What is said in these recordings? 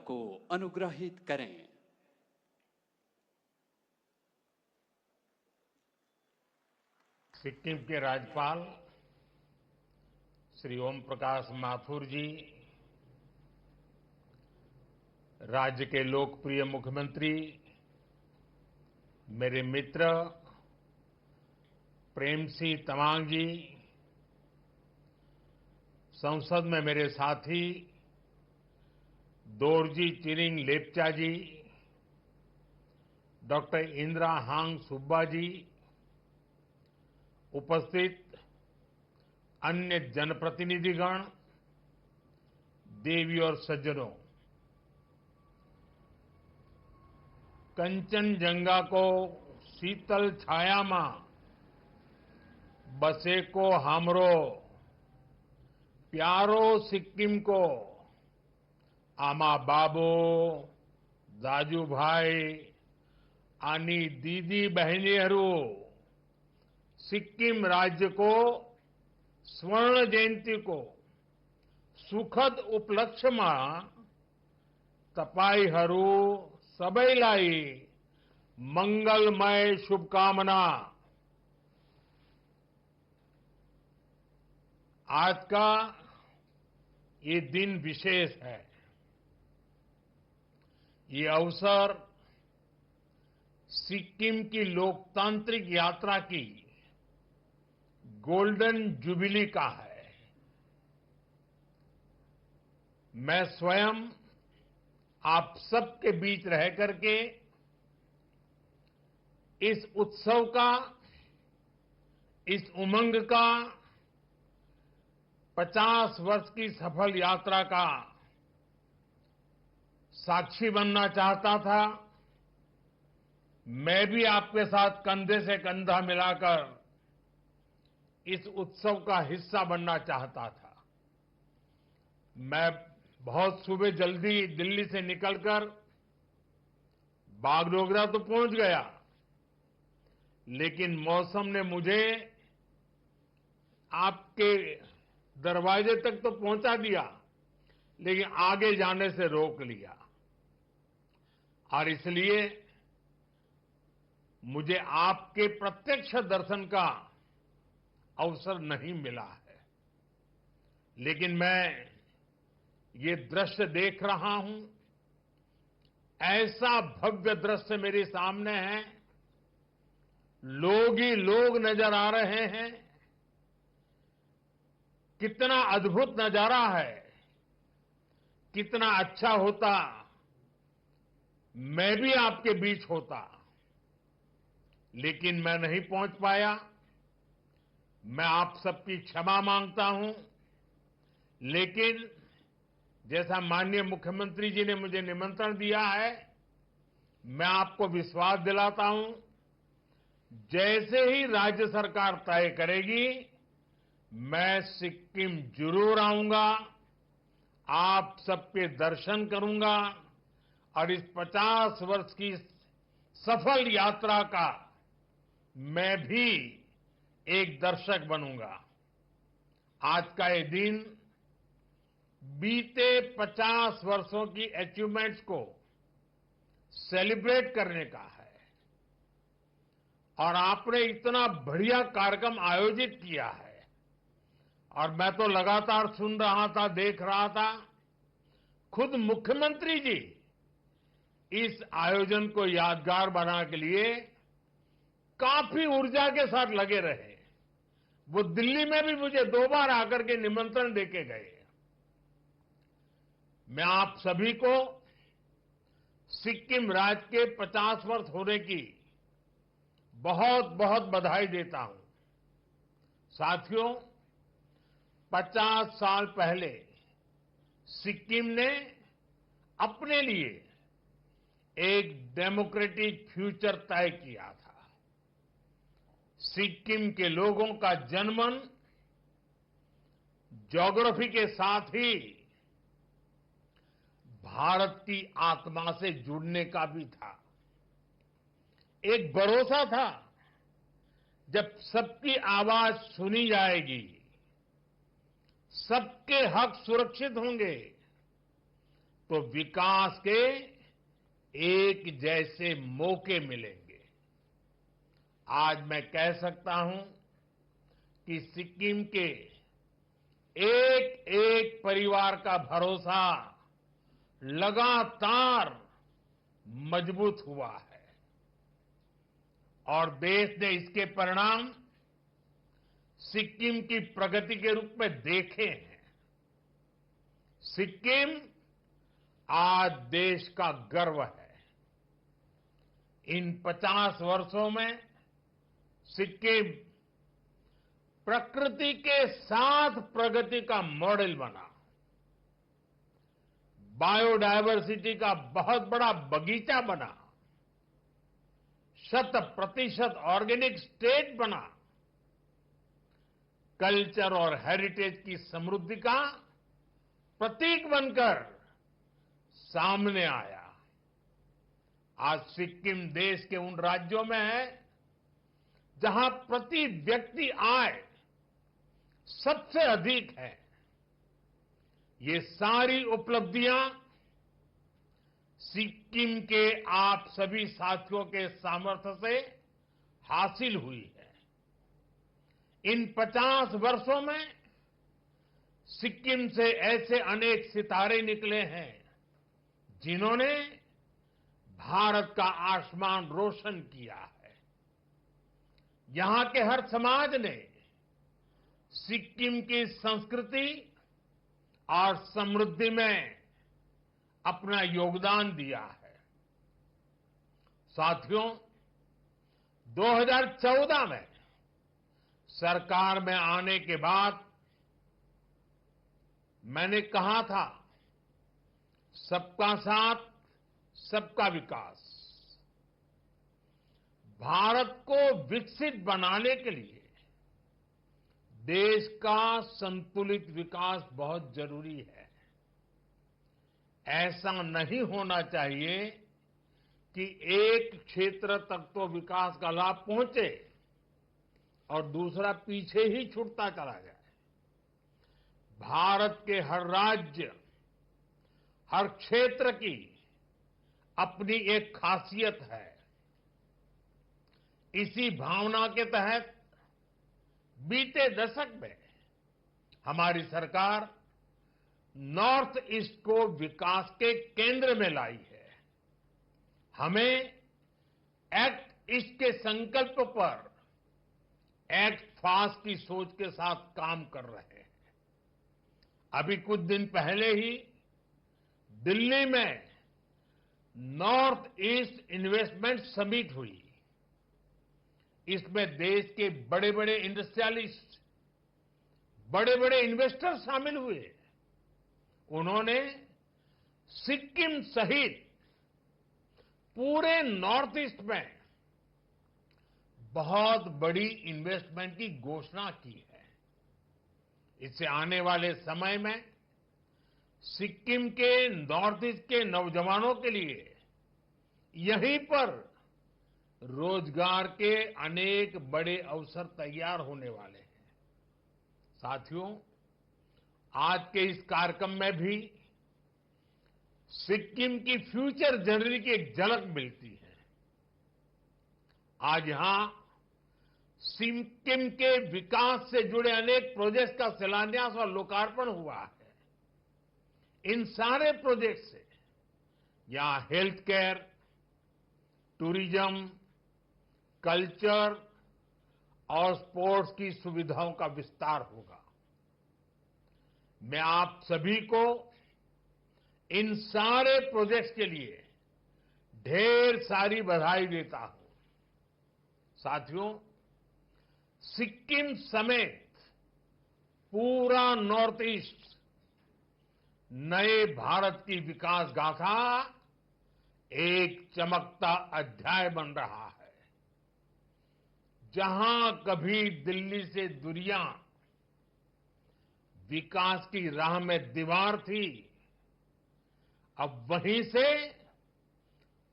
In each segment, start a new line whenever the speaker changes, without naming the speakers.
को अनुग्रहित करें।
सिक्किम के राज्यपाल श्री ओम प्रकाश माथुर जी, राज्य के लोकप्रिय मुख्यमंत्री, मेरे मित्र प्रेम सिंह तमांग जी, संसद में मेरे साथी दोरजी चिरिंग लेप्चा जी, डॉक्टर इंदिरा हांग सुब्बा जी, उपस्थित अन्य जनप्रतिनिधिगण, देवी और सज्जनों, कंचनजंगा को शीतल छाया में बसे को हमरो प्यारो सिक्किम को आमा बाबो दाजू भाई आनी दीदी बहनीहरू सिक्किम राज्य को स्वर्ण जयंती को सुखद उपलक्ष्य में तपाईहरू सबैलाई मंगलमय शुभकामना। आज का ये दिन विशेष है। ये अवसर सिक्किम की लोकतांत्रिक यात्रा की गोल्डन जुबिली का है। मैं स्वयं आप सबके बीच रह करके इस उत्सव का, इस उमंग का, 50 वर्ष की सफल यात्रा का साक्षी बनना चाहता था। मैं भी आपके साथ कंधे से कंधा मिलाकर इस उत्सव का हिस्सा बनना चाहता था। मैं बहुत सुबह जल्दी दिल्ली से निकलकर बागडोगरा तो पहुंच गया, लेकिन मौसम ने मुझे आपके दरवाजे तक तो पहुंचा दिया, लेकिन आगे जाने से रोक लिया। और इसलिए मुझे आपके प्रत्यक्ष दर्शन का अवसर नहीं मिला है। लेकिन मैं ये दृश्य देख रहा हूं, ऐसा भव्य दृश्य मेरे सामने है, लोग ही लोग नजर आ रहे हैं। कितना अद्भुत नजारा है। कितना अच्छा होता मैं भी आपके बीच होता, लेकिन मैं नहीं पहुंच पाया। मैं आप सबकी क्षमा मांगता हूं। लेकिन जैसा माननीय मुख्यमंत्री जी ने मुझे निमंत्रण दिया है, मैं आपको विश्वास दिलाता हूं, जैसे ही राज्य सरकार तय करेगी, मैं सिक्किम जरूर आऊंगा, आप सबके दर्शन करूंगा और इस 50 वर्ष की सफल यात्रा का मैं भी एक दर्शक बनूंगा। आज का ये दिन बीते 50 वर्षों की अचीवमेंट्स को सेलिब्रेट करने का है। और आपने इतना बढ़िया कार्यक्रम आयोजित किया है, और मैं तो लगातार सुन रहा था, देख रहा था। खुद मुख्यमंत्री जी इस आयोजन को यादगार बनाने के लिए काफी ऊर्जा के साथ लगे रहे। वो दिल्ली में भी मुझे 2 बार आकर के निमंत्रण देके गए। मैं आप सभी को सिक्किम राज्य के 50 वर्ष होने की बहुत बहुत बधाई देता हूं। साथियों, 50 साल पहले सिक्किम ने अपने लिए एक डेमोक्रेटिक फ्यूचर तय किया था। सिक्किम के लोगों का जनमन ज्योग्राफी के साथ ही भारत की आत्मा से जुड़ने का भी था। एक भरोसा था, जब सबकी आवाज सुनी जाएगी, सबके हक सुरक्षित होंगे, तो विकास के एक जैसे मौके मिलेंगे। आज मैं कह सकता हूं कि सिक्किम के एक एक परिवार का भरोसा लगातार मजबूत हुआ है और देश ने इसके परिणाम सिक्किम की प्रगति के रूप में देखे हैं। सिक्किम आज देश का गर्व है। इन 50 वर्षों में सिक्किम प्रकृति के साथ प्रगति का मॉडल बना, बायोडायवर्सिटी का बहुत बड़ा बगीचा बना, 100% ऑर्गेनिक स्टेट बना, कल्चर और हेरिटेज की समृद्धि का प्रतीक बनकर सामने आया। आज सिक्किम देश के उन राज्यों में है जहां प्रति व्यक्ति आय सबसे अधिक है। ये सारी उपलब्धियां सिक्किम के आप सभी साथियों के सामर्थ्य से हासिल हुई है। इन 50 वर्षों में सिक्किम से ऐसे अनेक सितारे निकले हैं जिन्होंने भारत का आसमान रोशन किया है। यहां के हर समाज ने सिक्किम की संस्कृति और समृद्धि में अपना योगदान दिया है। साथियों, 2014 में सरकार में आने के बाद मैंने कहा था, सबका साथ सबका विकास। भारत को विकसित बनाने के लिए देश का संतुलित विकास बहुत जरूरी है। ऐसा नहीं होना चाहिए कि एक क्षेत्र तक तो विकास का लाभ पहुंचे और दूसरा पीछे ही छूटता चला जाए। भारत के हर राज्य, हर क्षेत्र की अपनी एक खासियत है। इसी भावना के तहत बीते दशक में हमारी सरकार नॉर्थ ईस्ट को विकास के केंद्र में लाई है। हमें एक्ट ईस्ट के संकल्प पर एक्ट फास्ट की सोच के साथ काम कर रहे हैं। अभी कुछ दिन पहले ही दिल्ली में नॉर्थ ईस्ट इन्वेस्टमेंट समिट हुई। इसमें देश के बड़े बड़े इंडस्ट्रियलिस्ट, बड़े बड़े इन्वेस्टर शामिल हुए। उन्होंने सिक्किम सहित पूरे नॉर्थ ईस्ट में बहुत बड़ी इन्वेस्टमेंट की घोषणा की है। इससे आने वाले समय में सिक्किम के नॉर्थ ईस्ट के नौजवानों के लिए यहीं पर रोजगार के अनेक बड़े अवसर तैयार होने वाले हैं। साथियों, आज के इस कार्यक्रम में भी सिक्किम की फ्यूचर जर्नी की एक झलक मिलती है। आज यहां सिक्किम के विकास से जुड़े अनेक प्रोजेक्ट्स का शिलान्यास और लोकार्पण हुआ है। इन सारे प्रोजेक्ट से यहां हेल्थ केयर, टूरिज्म, कल्चर और स्पोर्ट्स की सुविधाओं का विस्तार होगा। मैं आप सभी को इन सारे प्रोजेक्ट्स के लिए ढेर सारी बधाई देता हूं। साथियों, सिक्किम समेत पूरा नॉर्थ ईस्ट नए भारत की विकास गाथा एक चमकता अध्याय बन रहा है। जहां कभी दिल्ली से दूरियां विकास की राह में दीवार थी, अब वहीं से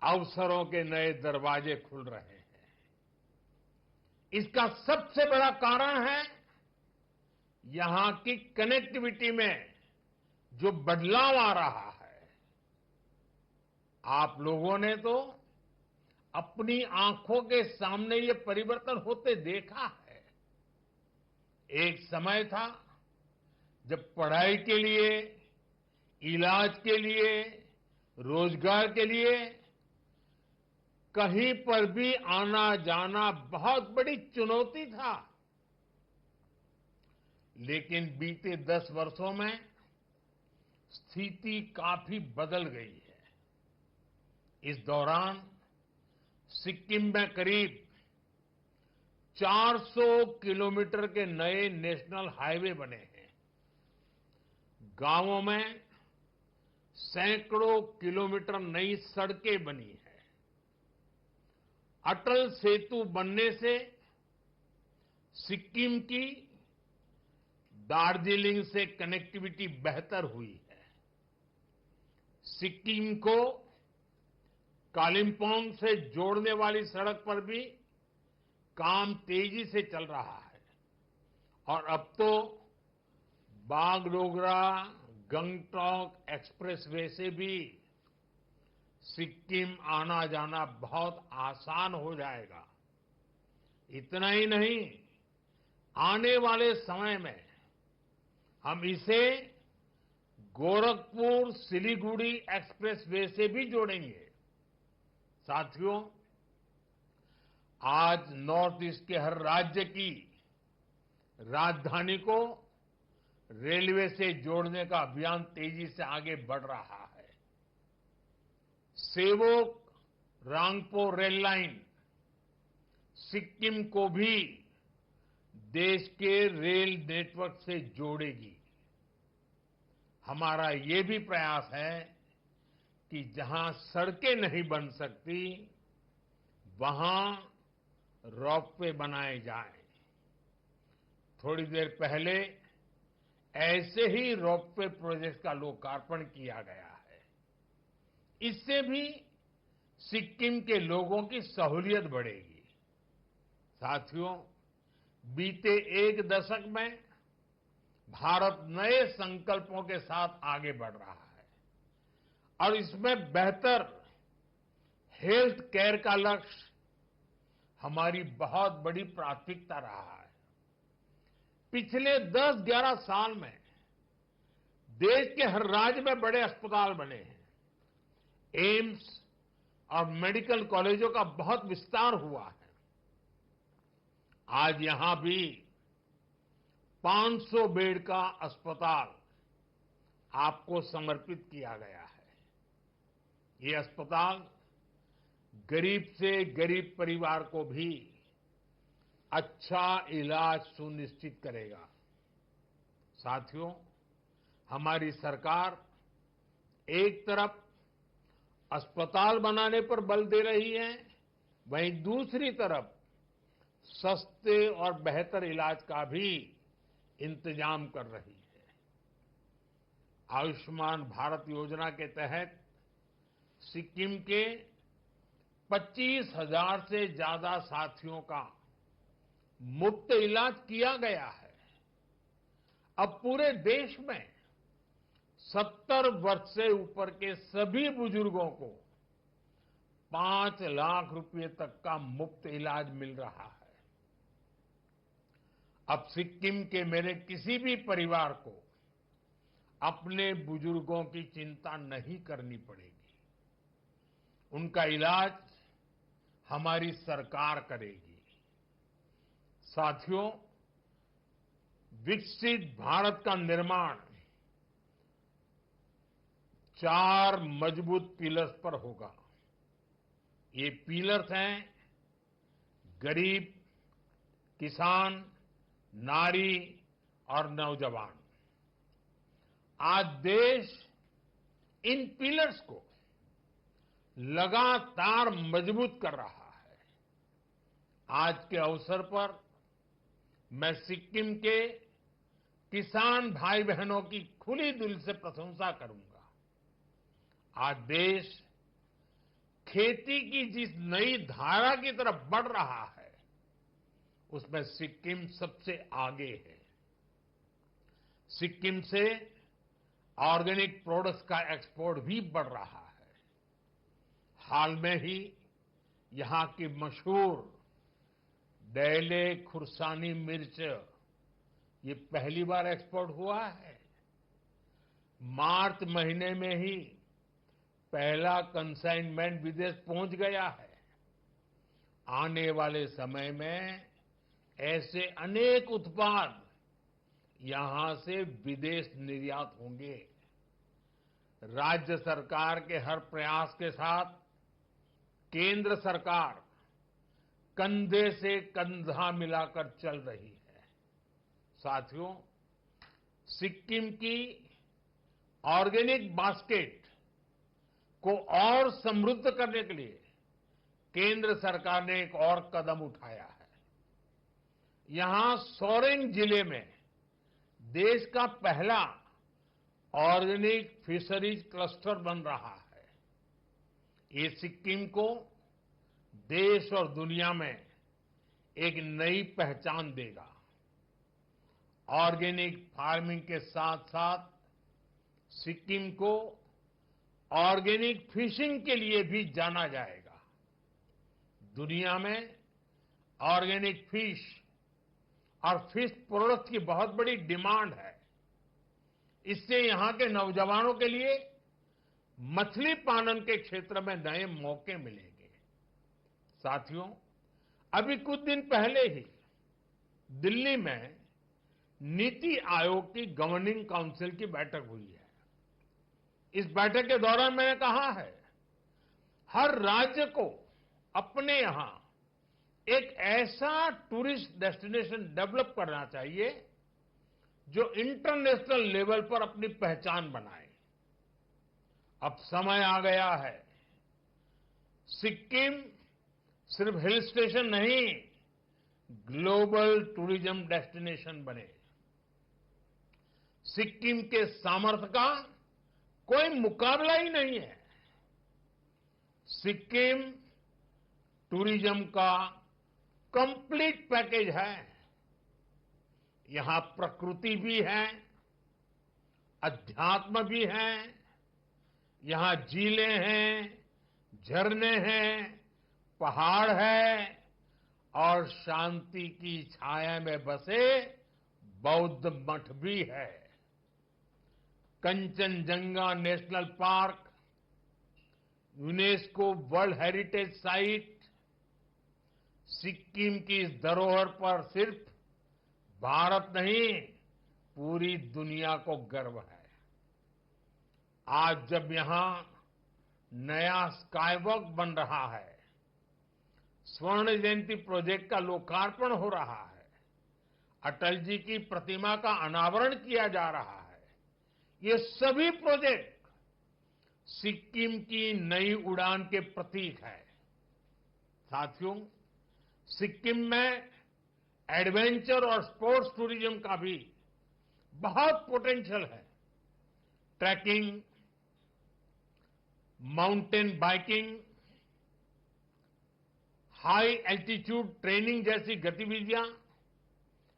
अवसरों के नए दरवाजे खुल रहे हैं। इसका सबसे बड़ा कारण है यहां की कनेक्टिविटी में जो बदलाव आ रहा है। आप लोगों ने तो अपनी आंखों के सामने ये परिवर्तन होते देखा है। एक समय था जब पढ़ाई के लिए, इलाज के लिए, रोजगार के लिए कहीं पर भी आना जाना बहुत बड़ी चुनौती था। लेकिन बीते 10 वर्षों में स्थिति काफी बदल गई है। इस दौरान सिक्किम में करीब 400 किलोमीटर के नए नेशनल हाईवे बने हैं। गांवों में सैकड़ों किलोमीटर नई सड़कें बनी हैं। अटल सेतु बनने से सिक्किम की दार्जिलिंग से कनेक्टिविटी बेहतर हुई है। सिक्किम को कालिम्पोंग से जोड़ने वाली सड़क पर भी काम तेजी से चल रहा है और अब तो बागडोगरा गंगटोक एक्सप्रेसवे से भी सिक्किम आना जाना बहुत आसान हो जाएगा। इतना ही नहीं, आने वाले समय में हम इसे गोरखपुर सिलीगुड़ी एक्सप्रेसवे से भी जोड़ेंगे। साथियों, आज नॉर्थ ईस्ट के हर राज्य की राजधानी को रेलवे से जोड़ने का अभियान तेजी से आगे बढ़ रहा है। सेवोक रांगपो रेल लाइन सिक्किम को भी देश के रेल नेटवर्क से जोड़ेगी। हमारा ये भी प्रयास है कि जहां सड़कें नहीं बन सकती, वहां रोपवे बनाए जाएं। थोड़ी देर पहले ऐसे ही रोपवे प्रोजेक्ट का लोकार्पण किया गया है। इससे भी सिक्किम के लोगों की सहूलियत बढ़ेगी। साथियों, बीते एक दशक में भारत नए संकल्पों के साथ आगे बढ़ रहा है और इसमें बेहतर हेल्थ केयर का लक्ष्य हमारी बहुत बड़ी प्राथमिकता रहा है। पिछले 10-11 साल में देश के हर राज्य में बड़े अस्पताल बने हैं। एम्स और मेडिकल कॉलेजों का बहुत विस्तार हुआ है। आज यहां भी 500 बेड का अस्पताल आपको समर्पित किया गया है। ये अस्पताल गरीब से गरीब परिवार को भी अच्छा इलाज सुनिश्चित करेगा। साथियों, हमारी सरकार एक तरफ अस्पताल बनाने पर बल दे रही है, वहीं दूसरी तरफ सस्ते और बेहतर इलाज का भी इंतजाम कर रही है। आयुष्मान भारत योजना के तहत सिक्किम के 25,000 से ज्यादा साथियों का मुफ्त इलाज किया गया है। अब पूरे देश में 70 वर्ष से ऊपर के सभी बुजुर्गों को 5 लाख रुपए तक का मुफ्त इलाज मिल रहा है। अब सिक्किम के मेरे किसी भी परिवार को अपने बुजुर्गों की चिंता नहीं करनी पड़ेगी। उनका इलाज हमारी सरकार करेगी। साथियों, विकसित भारत का निर्माण 4 मजबूत पिलर्स पर होगा। ये पिलर्स हैं गरीब, किसान, नारी और नौजवान। आज देश इन पिलर्स को लगातार मजबूत कर रहा है। आज के अवसर पर मैं सिक्किम के किसान भाई बहनों की खुली दिल से प्रशंसा करूंगा। आज देश खेती की जिस नई धारा की तरफ बढ़ रहा है, उसमें सिक्किम सबसे आगे है। सिक्किम से ऑर्गेनिक प्रोडक्ट्स का एक्सपोर्ट भी बढ़ रहा है। हाल में ही यहां की मशहूर डैले खुरसानी मिर्च ये पहली बार एक्सपोर्ट हुआ है। मार्च महीने में ही पहला कंसाइनमेंट विदेश पहुंच गया है। आने वाले समय में ऐसे अनेक उत्पाद यहां से विदेश निर्यात होंगे। राज्य सरकार के हर प्रयास के साथ केंद्र सरकार कंधे से कंधा मिलाकर चल रही है। साथियों, सिक्किम की ऑर्गेनिक बास्केट को और समृद्ध करने के लिए केंद्र सरकार ने एक और कदम उठाया है। यहां सोरेंग जिले में देश का पहला ऑर्गेनिक फिशरीज क्लस्टर बन रहा है। ये सिक्किम को देश और दुनिया में एक नई पहचान देगा। ऑर्गेनिक फार्मिंग के साथ साथ सिक्किम को ऑर्गेनिक फिशिंग के लिए भी जाना जाएगा। दुनिया में ऑर्गेनिक फिश और फिश प्रोडक्ट्स की बहुत बड़ी डिमांड है। इससे यहां के नौजवानों के लिए मछली पालन के क्षेत्र में नए मौके मिलेंगे। साथियों, अभी कुछ दिन पहले ही दिल्ली में नीति आयोग की गवर्निंग काउंसिल की बैठक हुई है। इस बैठक के दौरान मैंने कहा है, हर राज्य को अपने यहां एक ऐसा टूरिस्ट डेस्टिनेशन डेवलप करना चाहिए जो इंटरनेशनल लेवल पर अपनी पहचान बनाए। अब समय आ गया है, सिक्किम सिर्फ हिल स्टेशन नहीं, ग्लोबल टूरिज्म डेस्टिनेशन बने। सिक्किम के सामर्थ्य का कोई मुकाबला ही नहीं है। सिक्किम टूरिज्म का कंप्लीट पैकेज है। यहां प्रकृति भी है, अध्यात्म भी है, यहां झीलें हैं, झरने हैं, पहाड़ है और शांति की छाया में बसे बौद्ध मठ भी है। Kanchenjunga national park, UNESCO world heritage site, Sikkim की इस धरोहर पर सिर्फ भारत नहीं, पूरी दुनिया को गर्व है। आज जब यहां नया स्काईवॉक बन रहा है, स्वर्ण जयंती प्रोजेक्ट का लोकार्पण हो रहा है, अटल जी की प्रतिमा का अनावरण किया जा रहा है, ये सभी प्रोजेक्ट सिक्किम की नई उड़ान के प्रतीक है। साथियों, सिक्किम में एडवेंचर और स्पोर्ट्स टूरिज्म का भी बहुत पोटेंशियल है। Trekking, mountain biking, high altitude training जैसी गतिविधियां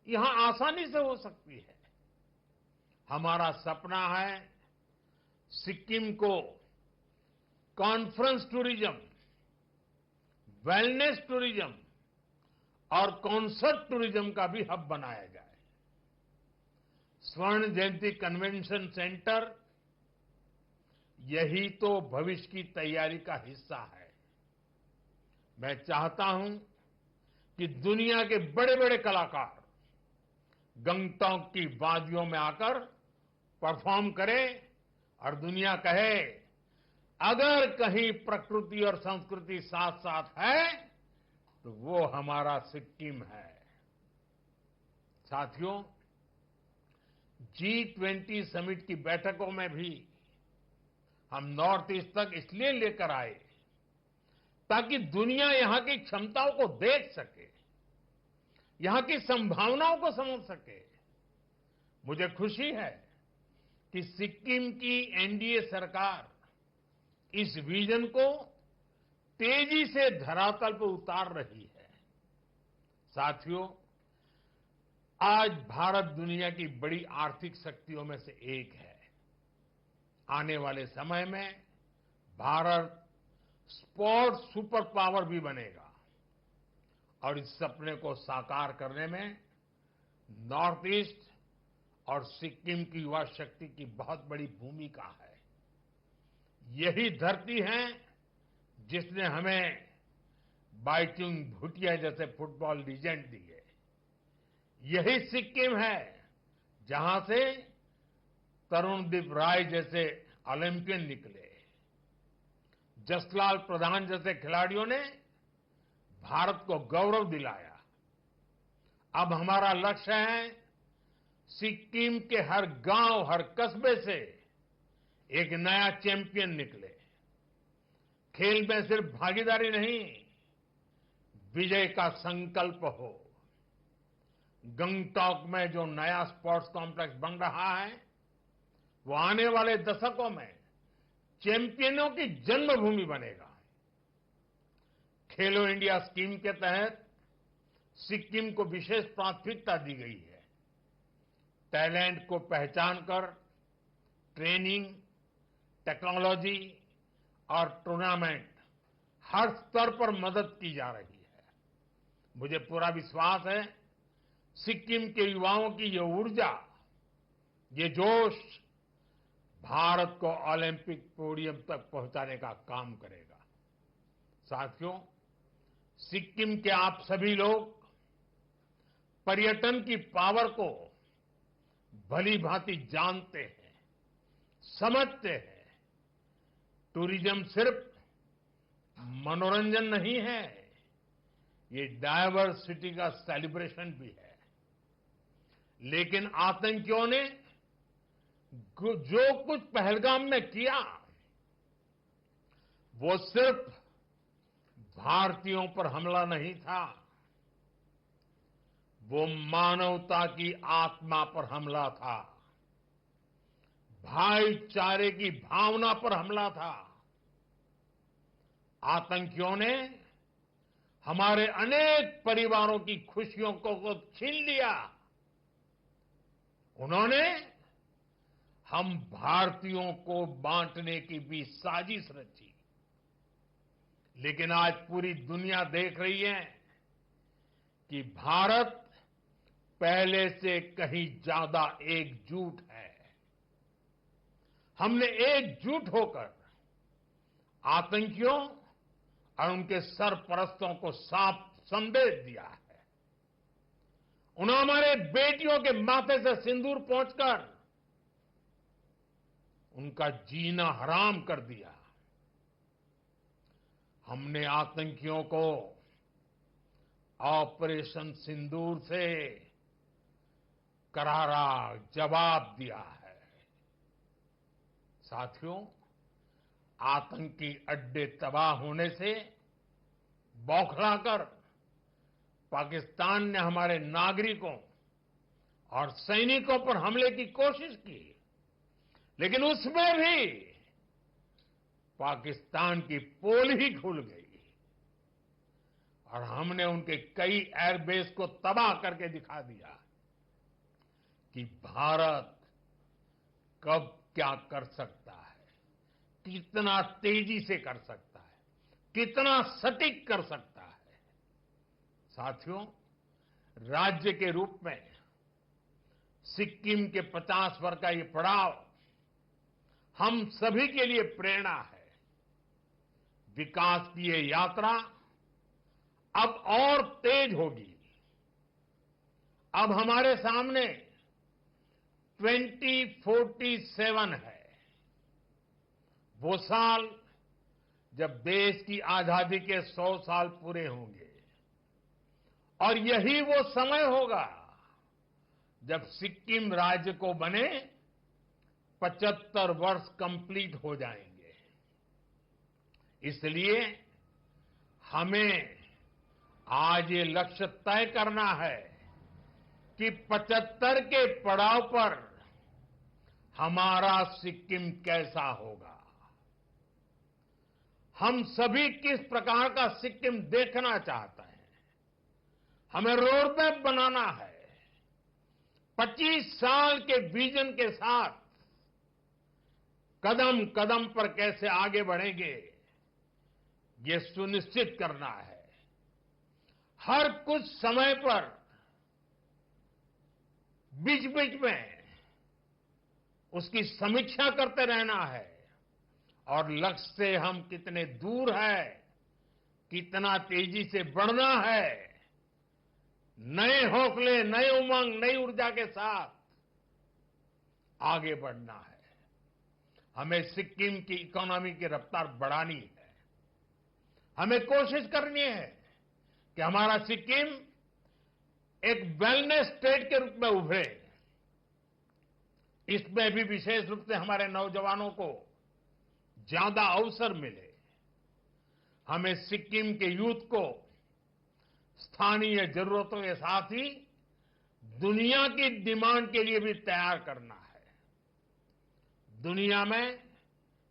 यहां आसानी से हो सकती है। हमारा सपना है सिक्किम को कॉन्फ्रेंस टूरिज्म, वेलनेस टूरिज्म और कॉन्सर्ट टूरिज्म का भी हब बनाया जाए। स्वर्ण जयंती कन्वेंशन सेंटर यही तो भविष्य की तैयारी का हिस्सा है। मैं चाहता हूं कि दुनिया के बड़े बड़े कलाकार गंगटोक की वादियों में आकर परफॉर्म करें और दुनिया कहे, अगर कहीं प्रकृति और संस्कृति साथ साथ है तो वो हमारा सिक्किम है। साथियों, G20 समिट की बैठकों में भी हम नॉर्थ ईस्ट तक इसलिए लेकर आए ताकि दुनिया यहां की क्षमताओं को देख सके, यहां की संभावनाओं को समझ सके। मुझे खुशी है कि सिक्किम की एनडीए सरकार इस विजन को तेजी से धरातल पर उतार रही है। साथियों, आज भारत दुनिया की बड़ी आर्थिक शक्तियों में से एक है। आने वाले समय में भारत स्पोर्ट्स सुपर पावर भी बनेगा और इस सपने को साकार करने में नॉर्थ ईस्ट और सिक्किम की युवा शक्ति की बहुत बड़ी भूमिका है। यही धरती है जिसने हमें बाइचुंग भूटिया जैसे फुटबॉल लीजेंड दिए। यही सिक्किम है जहां से तरुणदीप राय जैसे ओलंपियन निकले। जसलाल प्रधान जैसे खिलाड़ियों ने भारत को गौरव दिलाया। अब हमारा लक्ष्य है सिक्किम के हर गांव, हर कस्बे से एक नया चैंपियन निकले। खेल में सिर्फ भागीदारी नहीं, विजय का संकल्प हो। गंगटॉक में जो नया स्पोर्ट्स कॉम्प्लेक्स बन रहा है, वो आने वाले दशकों में चैंपियनों की जन्मभूमि बनेगा। खेलो इंडिया स्कीम के तहत सिक्किम को विशेष प्राथमिकता दी गई है। टैलेंट को पहचान कर ट्रेनिंग, टेक्नोलॉजी और टूर्नामेंट हर स्तर पर मदद की जा रही है। मुझे पूरा विश्वास है सिक्किम के युवाओं की ये ऊर्जा, ये जोश भारत को ओलंपिक पोडियम तक पहुंचाने का काम करेगा। साथियों, सिक्किम के आप सभी लोग पर्यटन की पावर को भली भांति जानते हैं, समझते हैं। टूरिज्म सिर्फ मनोरंजन नहीं है, ये डायवर्सिटी का सेलिब्रेशन भी है। लेकिन आतंकियों ने जो कुछ पहलगाम में किया, वो सिर्फ भारतीयों पर हमला नहीं था, वो मानवता की आत्मा पर हमला था, भाईचारे की भावना पर हमला था। आतंकियों ने हमारे अनेक परिवारों की खुशियों को छीन लिया। उन्होंने हम भारतीयों को बांटने की भी साजिश रची। लेकिन आज पूरी दुनिया देख रही है कि भारत पहले से कहीं ज्यादा एकजुट है। हमने एकजुट होकर आतंकियों और उनके सरपरस्तों को साफ संदेश दिया है। उन्होंने हमारे बेटियों के माथे से सिंदूर पोंछकर उनका जीना हराम कर दिया। हमने आतंकियों को ऑपरेशन सिंदूर से करारा जवाब दिया है। साथियों, आतंकी अड्डे तबाह होने से बौखलाकर पाकिस्तान ने हमारे नागरिकों और सैनिकों पर हमले की कोशिश की, लेकिन उसमें भी पाकिस्तान की पोल ही खुल गई और हमने उनके कई एयरबेस को तबाह करके दिखा दिया कि भारत कब क्या कर सकता है, कितना तेजी से कर सकता है, कितना सटीक कर सकता है। साथियों, राज्य के रूप में सिक्किम के 50 वर्ष का ये पड़ाव हम सभी के लिए प्रेरणा है। विकास की ये यात्रा अब और तेज होगी। अब हमारे सामने 2047 है, वो साल जब देश की आजादी के 100 साल पूरे होंगे और यही वो समय होगा जब सिक्किम राज्य को बने 75 वर्ष कंप्लीट हो जाएंगे। इसलिए हमें आज ये लक्ष्य तय करना है कि 75 के पड़ाव पर हमारा सिक्किम कैसा होगा। हम सभी किस प्रकार का सिक्किम देखना चाहते हैं। हमें रोड मैप बनाना है। 25 साल के विजन के साथ कदम कदम पर कैसे आगे बढ़ेंगे, ये सुनिश्चित करना है, हर कुछ समय पर बीच बीच में उसकी समीक्षा करते रहना है और लक्ष्य से हम कितने दूर है, कितना तेजी से बढ़ना है, नए हौसले, नए उमंग, नई ऊर्जा के साथ आगे बढ़ना है। हमें सिक्किम की इकोनॉमी की रफ्तार बढ़ानी है। हमें कोशिश करनी है कि हमारा सिक्किम एक वेलनेस स्टेट के रूप में उभरे। इसमें भी विशेष रूप से हमारे नौजवानों को ज्यादा अवसर मिले। हमें सिक्किम के यूथ को स्थानीय जरूरतों के साथ ही दुनिया की डिमांड के लिए भी तैयार करना है। दुनिया में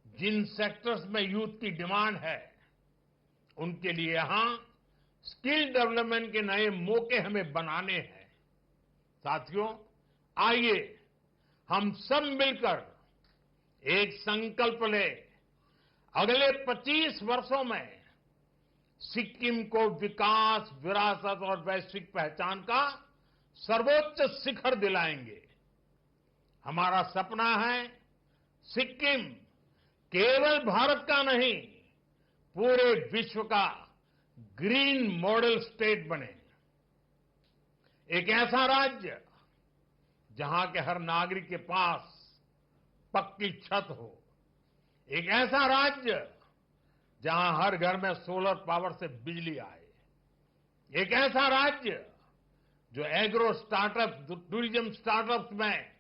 जिन सेक्टर्स में यूथ की डिमांड है, उनके लिए यहां स्किल डेवलपमेंट के नए मौके हमें बनाने हैं। साथियों, आइए हम सब मिलकर एक संकल्प लें, अगले 25 वर्षों में सिक्किम को विकास, विरासत और वैश्विक पहचान का सर्वोच्च शिखर दिलाएंगे। हमारा सपना है सिक्किम केवल भारत का नहीं, पूरे विश्व का ग्रीन मॉडल स्टेट बने। एक ऐसा राज्य जहां के हर नागरिक के पास पक्की छत हो, एक ऐसा राज्य जहां हर घर में सोलर पावर से बिजली आए, एक ऐसा राज्य जो एग्रो स्टार्टअप, टूरिज्म स्टार्टअप्स में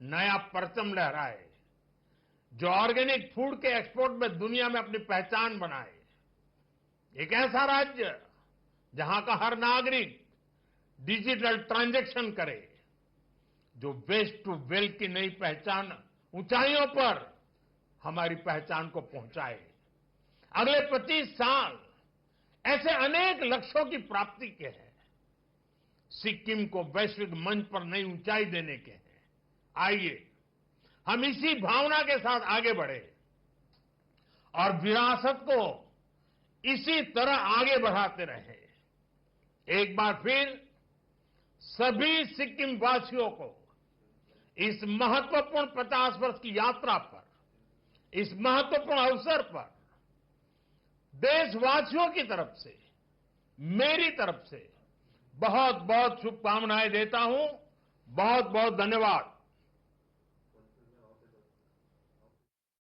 नया परचम लहराए, जो ऑर्गेनिक फूड के एक्सपोर्ट में दुनिया में अपनी पहचान बनाए, एक ऐसा राज्य जहां का हर नागरिक डिजिटल ट्रांजैक्शन करे, जो वेस्ट टू वेल्थ की नई पहचान ऊंचाइयों पर हमारी पहचान को पहुंचाए। अगले 25 साल ऐसे अनेक लक्ष्यों की प्राप्ति के हैं, सिक्किम को वैश्विक मंच पर नई ऊंचाई देने के हैं। आइए हम इसी भावना के साथ आगे बढ़े और विरासत को इसी तरह आगे बढ़ाते रहे। एक बार फिर सभी सिक्किम वासियों को इस महत्वपूर्ण 50 वर्ष की यात्रा पर, इस महत्वपूर्ण अवसर पर देशवासियों की तरफ से, मेरी तरफ से बहुत बहुत शुभकामनाएं देता हूं। बहुत बहुत धन्यवाद।